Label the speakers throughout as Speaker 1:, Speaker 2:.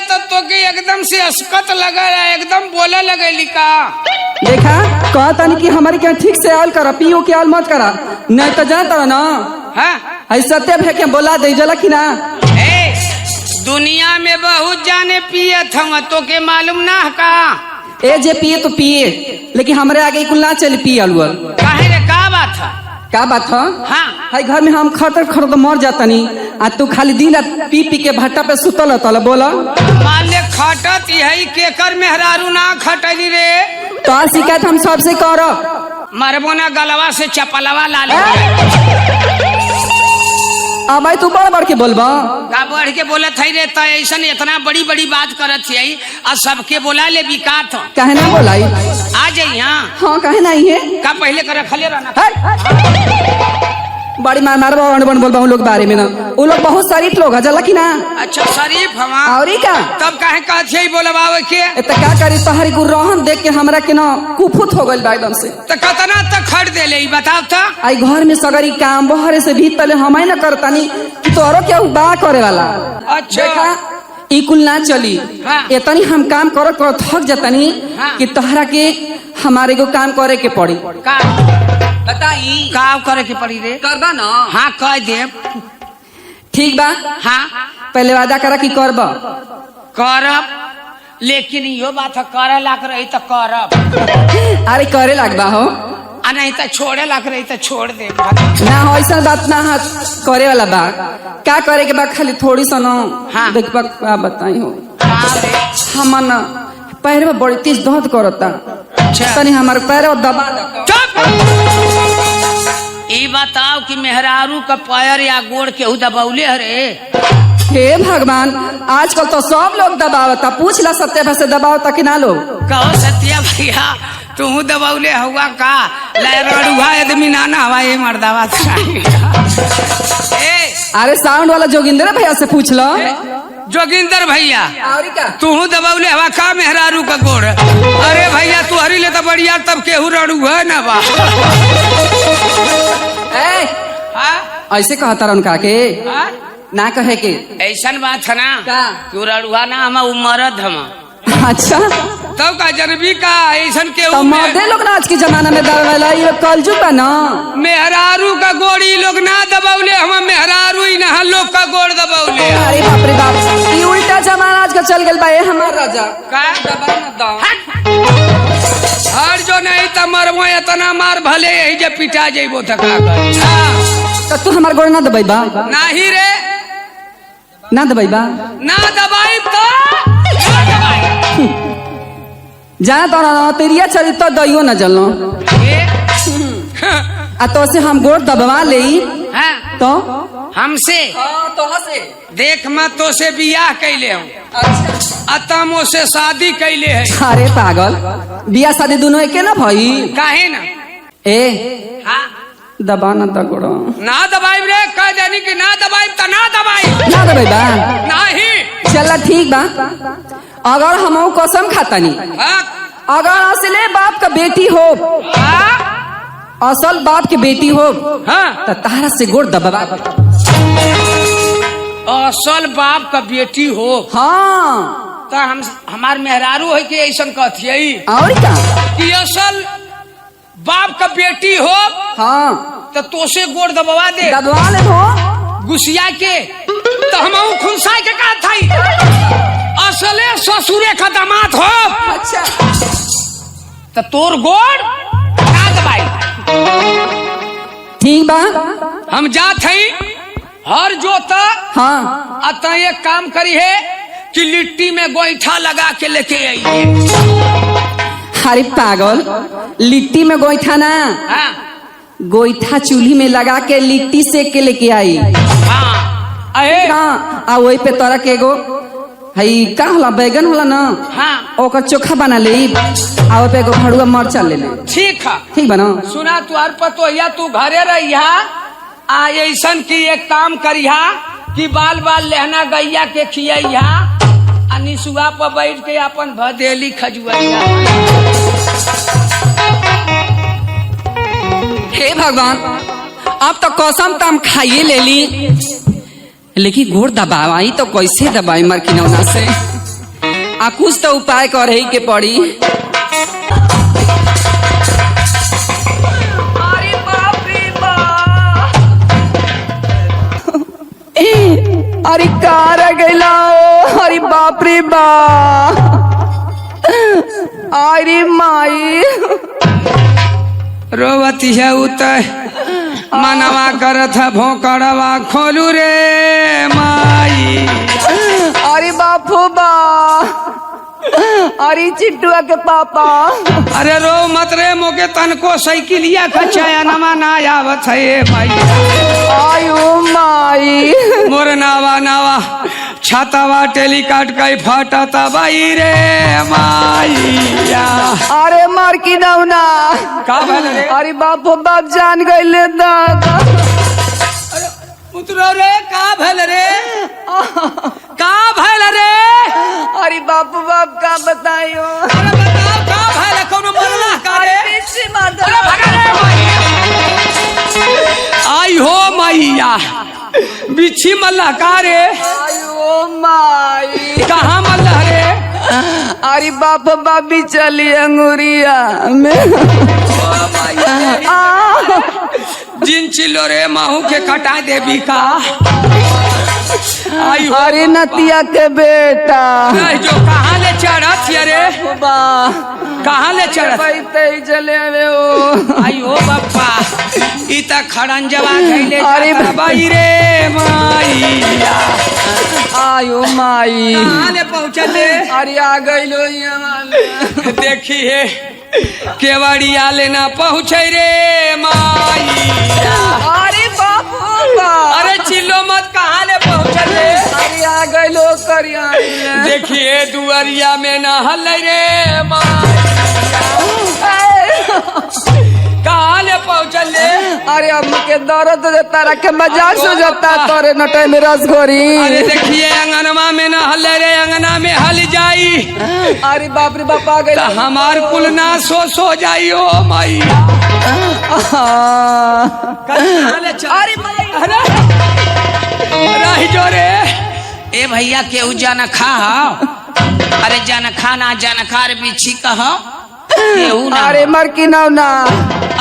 Speaker 1: तो के एकदम से अस्कत लगा रहा, एकदम बोले लगेली का।
Speaker 2: देखा कहता नहीं कि हमारे क्या ठीक से आल करा, पियो के आल मत करा, नहीं तो जानता ना
Speaker 1: हाँ
Speaker 2: सत्य भे के बोला दे जला कि ना।
Speaker 1: ए, दुनिया में बहुत जाने पियत हम, तो के मालूम ना का।
Speaker 2: ए जे पिए तो पिए, लेकिन हमारे आगे कुल ना चल पिए अलुअल।
Speaker 1: काहे रे का बात है?
Speaker 2: का बात है?
Speaker 1: हाँ
Speaker 2: हाई घर में हम खतर खतर मर जाता नहीं, आ तू खाली दिन रात पी पी के भट्टा पे सुतल तल बोला।
Speaker 1: मान ले खटत यही केकर मेहरारू ना खटली रे।
Speaker 2: तो आ शिकायत हम सबसे करब।
Speaker 1: मरबो ना गलवा से चपलवा ला ले।
Speaker 2: अब तू बड़ बड़ के बोलबा
Speaker 1: का बढ़ के बोलत है रे? तो ऐसा इतना बड़ी बड़ी बात करत है और सबके बोला ले बिकात
Speaker 2: कहे ना बोलाई।
Speaker 1: आ जाई।
Speaker 2: हाँ कहे नहीं है
Speaker 1: का पहले कर रखले रहना।
Speaker 2: बड़ी मार मार बन बोलबा उन लोग बारे में ना, वो लोग बहुत शरीफ लोग है जला कि ना।
Speaker 1: अच्छा शरीफ हवा
Speaker 2: और का
Speaker 1: तब काहे कहत है बोलबावे के?
Speaker 2: तो क्या करी तोहरी गुरहन देख के हमरा के ना कुफुत हो गइल बा एकदम से।
Speaker 1: तो कतना तक खट दे ले बताओ तो।
Speaker 2: आई घर में सगरी काम बहरे से भीतर हम ही ना करतानी कि तोरो क्या बा करे वाला।
Speaker 1: अच्छा
Speaker 2: देखा ई कुल ना चली।
Speaker 1: हाँ।
Speaker 2: इतनी हम काम कर थक जातानी
Speaker 1: हाँ।
Speaker 2: कि तोहरा के हमारे को काम करे के पड़ी।
Speaker 1: का
Speaker 2: बताई
Speaker 1: का करे के पड़ी रे?
Speaker 2: करबा ना।
Speaker 1: हाँ कह दे।
Speaker 2: ठीक बा।
Speaker 1: हाँ
Speaker 2: पहले वादा करा कि करबा।
Speaker 1: करब, लेकिन यो बात करे लाग रही तो करब,
Speaker 2: अरे करे लगबा हो
Speaker 1: आ नहीं तो छोड़े लाग रही तो छोड़ दे।
Speaker 2: ना हो ऐसा बात ना है करे वाला बा। क्या करे के बाद खाली थोड़ी सा ना।
Speaker 1: हाँ।
Speaker 2: देखबा का बताई हो
Speaker 1: हाँ रे।
Speaker 2: हम ना पैर में बड़ी तेज दर्द करता।
Speaker 1: अच्छा।
Speaker 2: तनी हमारे पैर दबा दो।
Speaker 1: चुप। ई बताओ कि मेहरारू का पैर या गोड़ केहू दबौले हरे?
Speaker 2: हे भगवान आजकल तो सब लोग दबावता, पूछ ला सत्य से दबावता कि ना लोग।
Speaker 1: कहो सत्या भैया तू दबौले हुआ का? लड़ुआ आदमी ना ना हवा ये मर्दावा
Speaker 2: अरे साउंड वाला जोगिंदर भैया से पूछ लो।
Speaker 1: जोगिंदर भैया
Speaker 2: और क्या
Speaker 1: तू दबौले हवा का मेहरारू का गोड़? अरे भैया तू हरी ले तो बढ़िया, तब केहू रड़ुआ ना बा।
Speaker 2: ऐसे कहता रहा उनका के ना कहे के
Speaker 1: ऐसन बात है ना
Speaker 2: का?
Speaker 1: तू रड़ुआ ना हम मरद हम।
Speaker 2: अच्छा
Speaker 1: तब का जनबी का ऐसन के
Speaker 2: तो मर्दे लोग ना आज के जमाना में दबावेला, ये लोग कलजुग बा ना।
Speaker 1: मेहरारू का गोड़ी लोग ना दबौले, हम मेहरारू ही ना लोग का गोड़ दबौले।
Speaker 2: अरे बाप रे बाप, ये उल्टा जमाना आज का चल गया बा। ये हमार राजा
Speaker 1: का
Speaker 2: दबा ना दो।
Speaker 1: हर जो नहीं तो मरबो इतना मार भले यही जे पिटा जेबो तो का कर।
Speaker 2: तो तू हमार गोड़ ना दबाई बा?
Speaker 1: नाही रे
Speaker 2: ना दबाई बा।
Speaker 1: ना दबाई तो
Speaker 2: जाना तो ना तेरिया चली तो दइयो न जलनो। आ तो से हम गोड़ दबवा ले तो
Speaker 1: हमसे
Speaker 2: तो हसे
Speaker 1: देख मैं तो से बियाह कैले हूँ, अतमो से शादी कैले है।
Speaker 2: अरे पागल बियाह शादी दोनों एके ना भाई?
Speaker 1: काहे ना?
Speaker 2: ए
Speaker 1: हाँ
Speaker 2: दबा ना द गोड़
Speaker 1: ना दबाई रे, कह जानी कि ना दबाई तो ना दबाई।
Speaker 2: ना दबाई बा?
Speaker 1: नहीं
Speaker 2: चला ठीक बा। अगर हम कसम खातानी अगर असले बाप का बेटी हो, असल बाप की बेटी हो तो तारा से गोड़ दबा।
Speaker 1: असल बाप का बेटी हो
Speaker 2: हाँ
Speaker 1: तो हम हमार मेहरारू है कि ऐसा कहती
Speaker 2: और क्या
Speaker 1: कि असल बाप का बेटी हो
Speaker 2: हाँ
Speaker 1: तो तोसे गोड़ दबवा दे,
Speaker 2: दबवा ले हो
Speaker 1: गुस्सिया के तो हम खुनसा के कहा था असले ससुरे का दामाद हो।
Speaker 2: अच्छा
Speaker 1: तो तोर गोड़ ना दबाई।
Speaker 2: ठीक बा
Speaker 1: हम जात हई हर जोता।
Speaker 2: हाँ
Speaker 1: अतः एक काम करी है कि लिट्टी में गोईठा लगा के लेके आइए।
Speaker 2: अरे पागल लिट्टी में गोईठा ना,
Speaker 1: हाँ
Speaker 2: गोईठा चूल्ही में लगा के लिट्टी सेक के लेके आई।
Speaker 1: हाँ अहे
Speaker 2: हाँ आ वही पे तोरा के एगो हई का होला बैगन होला ना,
Speaker 1: हाँ
Speaker 2: ओकर चोखा बना ले आ ओपे एगो भड़ुआ मरचा ले ले।
Speaker 1: ठीक है
Speaker 2: ठीक बना
Speaker 1: सुना तू हर पतो या तू घरे रहिया आ ऐसन की एक काम करिया कि बाल बाल लहना गैया के खिया आ निसुआ पर बैठ के अपन भदेली खजुआइया।
Speaker 2: हे भगवान अब तो कसम तो हम खाइए ले ली, लेकिन गोड़ दबाई तो कैसे दबाई मर किनौना से? आ कुछ तो उपाय करे के पड़ी। अरे बाप रे बाप, अरे कार गैला, अरे बाप रे बाप, अरे माई
Speaker 1: रोवती है उतर मनवा करत है भोकड़वा खोलू रे माई।
Speaker 2: अरे बापू बा, अरे चिट्टुआ के पापा,
Speaker 1: अरे रो मत रे मोके तनको साइकिलिया खचाया नमा ना आवत है भाई।
Speaker 2: आयो माई
Speaker 1: मोर नावा नावा छातावा टेलीकाट कई फटता बाई रे माईया।
Speaker 2: अरे मार की नौना
Speaker 1: का भले रे?
Speaker 2: अरे बापू बाप जान गईले दादा।
Speaker 1: उतरो रे, का भल रे, का भल रे?
Speaker 2: अरे बापू बाप का बताइयो।
Speaker 1: अरे बताओ का भल, कोनो मरला का रे?
Speaker 2: पीछे माता
Speaker 1: अरे भगा रे माईया। आई हो माईया, बिच्छी मल्ला का रे?
Speaker 2: आयो माई
Speaker 1: कहाँ मल्ला रे?
Speaker 2: अरे बाप बाबी चली अंगूरिया में।
Speaker 1: जिन चिल्लो रे माहू के कटा देवी का। आई हो
Speaker 2: अरे नतिया के बेटा
Speaker 1: नहीं जो कहाँ ले चढ़त ये रे?
Speaker 2: बा
Speaker 1: कहाँ ले चढ़त?
Speaker 2: चले आवे ओ।
Speaker 1: आई हो बप्पा, इता खड़ंजवा घैले
Speaker 2: अरे
Speaker 1: जाता बाई रे माईया।
Speaker 2: आयो माई
Speaker 1: कहाँ ले पहुँचले?
Speaker 2: अरे आ गइलो यहाँ।
Speaker 1: देखिए केवड़िया लेना पहुँचे रे माईया।
Speaker 2: अरे बापू बा,
Speaker 1: अरे चिल्लो मत, कहाँ ले पहुँचले?
Speaker 2: अरे आ गइलो करिया।
Speaker 1: देखिए दुआरिया में न हल रे माईया। कहाँ ले पहुँचले?
Speaker 2: अरे अम्मा के दर्द देता रखे मजाक सो जाता तोरे नटे में रसगोरी।
Speaker 1: अरे देखिए अंगनमा में न हल रे, अंगना में हल जाई
Speaker 2: अरे बाप रे बाप आ गइल।
Speaker 1: तो हमार कुल ना सो जाई ओ माई।
Speaker 2: अरे माई
Speaker 1: रही जो रे।
Speaker 3: ए भैया केहू जनखा हो? अरे जनखा ना जनखा रे बिच्छी कह केहू ना।
Speaker 2: अरे मर की ना।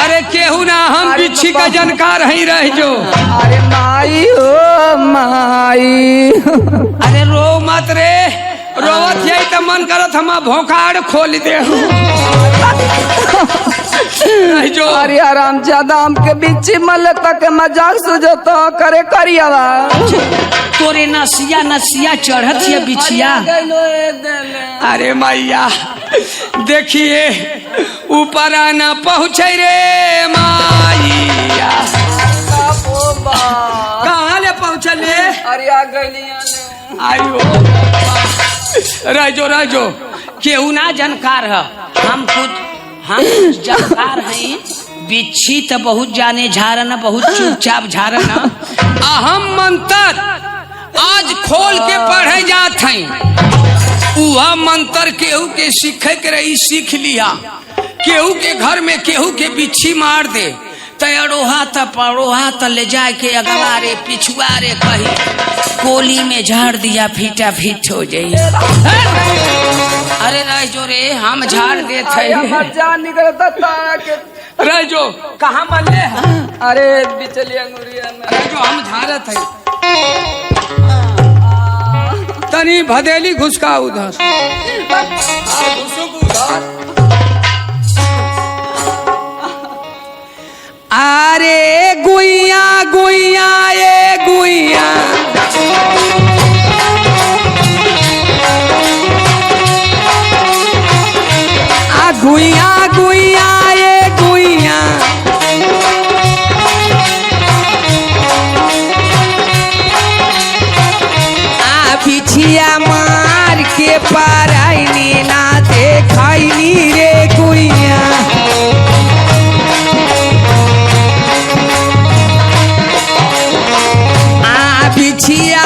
Speaker 1: अरे केहू ना, हम
Speaker 2: अरे
Speaker 1: बिच्छी का
Speaker 2: बाबा।
Speaker 1: जानकार ही रह जो।
Speaker 2: अरे माई ओ माई।
Speaker 1: अरे रो मत रे, रोवत यही तो मन करत हम भोकाड़ खोल दे रह जो।
Speaker 2: अरे आराम ज्यादा हमके बिच्छी मल तक मजाक सुझतो करे करियावा।
Speaker 3: तोरे नसिया नसिया चढ़त ये बिछिया।
Speaker 1: अरे मैया देखिए ऊपर आना पहुँचे रे माईया। कहाँ ले पहुँचले?
Speaker 2: अरे आ गइली।
Speaker 1: आयो रह जो
Speaker 3: केहू ना जानकार है, हम खुद हम जानकार हैं। बिच्छी तो बहुत जाने झारन, बहुत चुपचाप झारन।
Speaker 1: अहम मंत्र आज खोल के पढ़े जात हैं। वह मंत्र केहू के सीखे के रही सीख लिया। केहू के घर में केहू के बिच्छी मार दे तड़ोहा त पड़ोहा त ले जाए के अगवा रे पिछुआ रे कही कोली में झाड़ दिया, फीटा फीट हो जाये।
Speaker 3: अरे रह जो रे, हम झाड़ देते
Speaker 2: जान निकलता तारा के।
Speaker 1: रह जो कहाँ मले?
Speaker 2: अरे बिचली अंगूरिया में।
Speaker 1: रह जो हम झाड़त है। तनी भदेली घुसका उधर। अरे गुइया गुइया ये गुइया गुइया गुइया ये गुइया बिछिया मार के पाराइनी ना देखैनी रे गुइया। बिछिया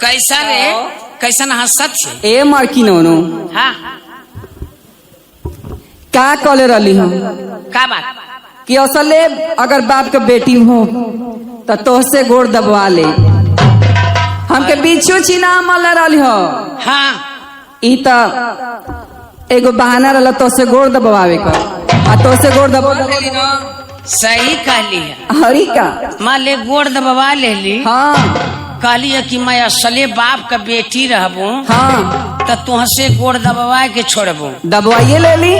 Speaker 3: कैसा रे कैसन हंसत छे
Speaker 2: ए मार्की नोनो
Speaker 3: हाँ
Speaker 2: का कॉले रही हम
Speaker 3: का बात
Speaker 2: कि असले अगर बाप के बेटी हो तो तोहसे गोड़ दबवा ले हमके बीचो चीना मल रही हो
Speaker 3: हाँ
Speaker 2: ई त एगो बहाना रहला तोहसे गोड़ दबवावे का आ तोहसे गोड़ दबा
Speaker 3: सही कहली है
Speaker 2: हरी का
Speaker 3: माँ ले गोड़ दबवा ले ली
Speaker 2: हाँ
Speaker 3: कहली है कि मैं असले बाप का बेटी रहबू
Speaker 2: हाँ
Speaker 3: तो तुहसे गोड़ दबवा के छोड़बू
Speaker 2: दबवाइए ले ली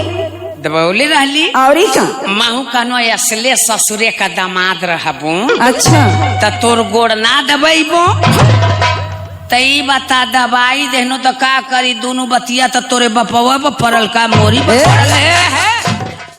Speaker 3: दबौले रहली
Speaker 2: और का
Speaker 3: माहू कहनो असले ससुरे का दामाद रहबू
Speaker 2: अच्छा
Speaker 3: तो तोर गोड़ ना दबेबो तई बता दबाई देहनो तो का करी दोनों बतिया तो तोरे बपवा पर पड़ल का मोरी पर पड़ल है